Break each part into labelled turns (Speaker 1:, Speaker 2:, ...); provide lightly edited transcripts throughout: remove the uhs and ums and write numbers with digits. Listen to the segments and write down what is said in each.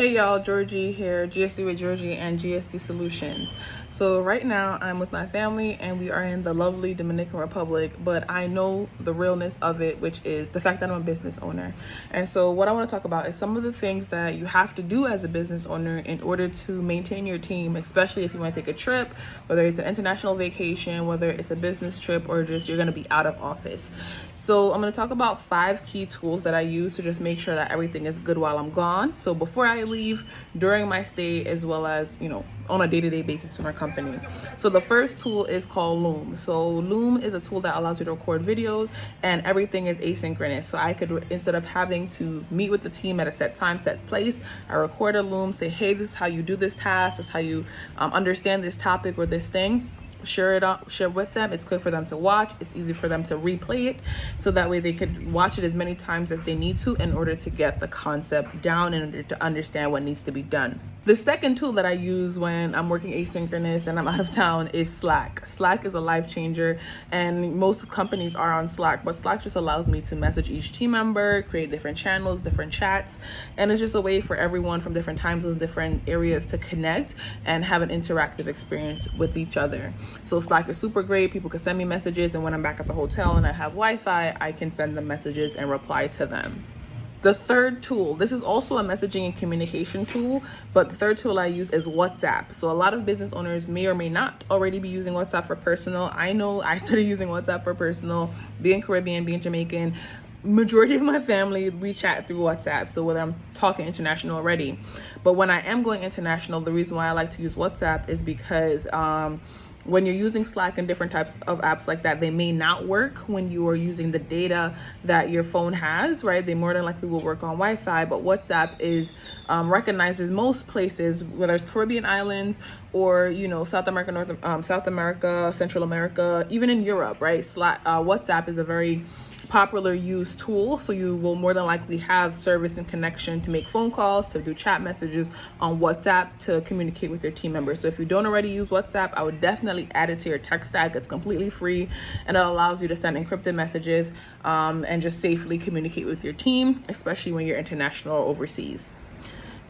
Speaker 1: Hey y'all, Georgie here, GSD with Georgie and GSD Solutions. So right now I'm with my family and we are in the lovely Dominican Republic, but I know the realness of it, which is the fact that I'm a business owner. And so what I want to talk about is some of the things that you have to do as a business owner in order to maintain your team, especially if you want to take a trip, whether it's an international vacation, whether it's a business trip, or just you're going to be out of office. So I'm going to talk about 5 key tools that I use to just make sure that everything is good while I'm gone. So before I leave, during my stay, as well as, on a day-to-day basis from our company. So the first tool is called Loom. So Loom is a tool that allows you to record videos and everything is asynchronous. So I could, instead of having to meet with the team at a set time, set place, I record a Loom, say, hey, this is how you do this task, this is how you understand this topic or this thing. Share with them. It's quick for them to watch. It's easy for them to replay it, so that way they could watch it as many times as they need to in order to get the concept down and in order to understand what needs to be done. The second tool that I use when I'm working asynchronous and I'm out of town is Slack. Slack is a life changer, and most companies are on Slack, but Slack just allows me to message each team member, create different channels, different chats, and it's just a way for everyone from different time zones, different areas to connect and have an interactive experience with each other. So Slack is super great. People can send me messages, and when I'm back at the hotel and I have Wi-Fi, I can send them messages and reply to them. The third tool, this is also a messaging and communication tool, but the third tool I use is WhatsApp. So a lot of business owners may or may not already be using WhatsApp for personal. I know I started using WhatsApp for personal. Being Caribbean, being Jamaican, majority of my family, we chat through WhatsApp. So whether I'm talking international already, but when I am going international, the reason why I like to use WhatsApp is because when you're using Slack and different types of apps like that, they may not work when you are using the data that your phone has, right? They more than likely will work on Wi-Fi, but WhatsApp is recognizes most places, whether it's Caribbean islands or South America, South America, Central America, even in Europe, right? WhatsApp is a very popular used tool, so you will more than likely have service and connection to make phone calls, to do chat messages on WhatsApp, to communicate with your team members. So if you don't already use WhatsApp, I would definitely add it to your tech stack. It's completely free and it allows you to send encrypted messages and just safely communicate with your team, especially when you're international or overseas.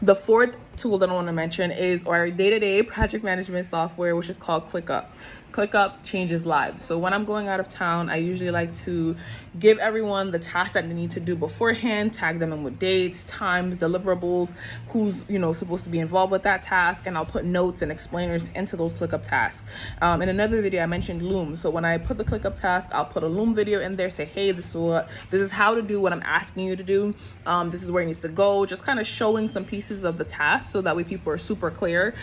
Speaker 1: The fourth tool that I want to mention is our day-to-day project management software, which is called ClickUp. ClickUp changes lives. So when I'm going out of town, I usually like to give everyone the tasks that they need to do beforehand, tag them in with dates, times, deliverables, who's supposed to be involved with that task, and I'll put notes and explainers into those ClickUp tasks. In another video, I mentioned Loom. So when I put the ClickUp task, I'll put a Loom video in there, say, hey, this is how to do what I'm asking you to do. This is where it needs to go. Just kind of showing some pieces of the task, so that way people are super clear,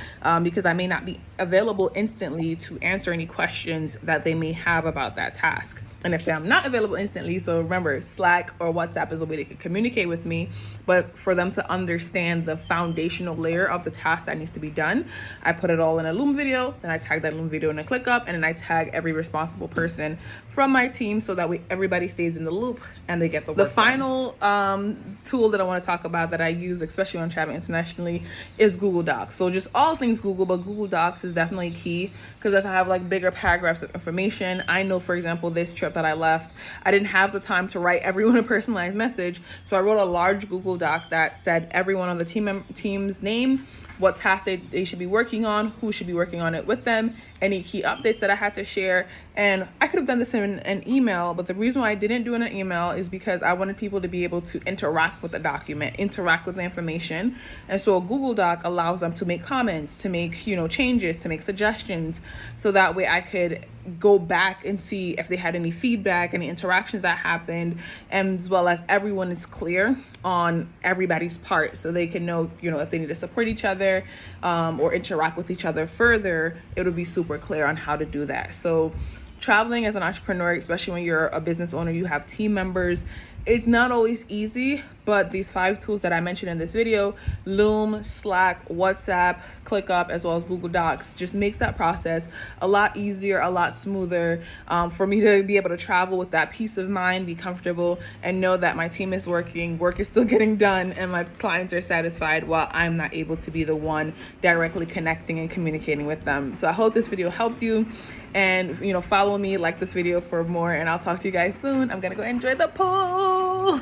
Speaker 1: because I may not be available instantly to answer any questions that they may have about that task. And if I'm not available instantly, so remember, Slack or WhatsApp is a way they can communicate with me, but for them to understand the foundational layer of the task that needs to be done, I put it all in a Loom video, then I tag that Loom video in a ClickUp, and then I tag every responsible person from my team, so that way everybody stays in the loop and they get the work. The final tool that I want to talk about that I use, especially when I'm traveling internationally, is Google Docs. So just all things Google, but Google Docs is definitely key, because if I have like bigger paragraphs of information, I know, for example, this trip that I left, I didn't have the time to write everyone a personalized message, so I wrote a large Google Doc that said everyone on the team's name, what task they should be working on, who should be working on it with them, any key updates that I had to share. And I could have done this in an email, but the reason why I didn't do it in an email is because I wanted people to be able to interact with the document, interact with the information. And so a Google Doc allows them to make comments, to make changes, to make suggestions, so that way I could go back and see if they had any feedback, any interactions that happened, and as well as everyone is clear on everybody's part, so they can know if they need to support each other or interact with each other further. It'll be super clear on how to do that. So traveling as an entrepreneur, especially when you're a business owner, you have team members, it's not always easy, but these 5 tools that I mentioned in this video, Loom, Slack, WhatsApp, ClickUp, as well as Google Docs, just makes that process a lot easier, a lot smoother, for me to be able to travel with that peace of mind, be comfortable, and know that my team is working, work is still getting done, and my clients are satisfied while I'm not able to be the one directly connecting and communicating with them. So I hope this video helped you, and follow me, like this video for more, and I'll talk to you guys soon. I'm gonna go enjoy the pool.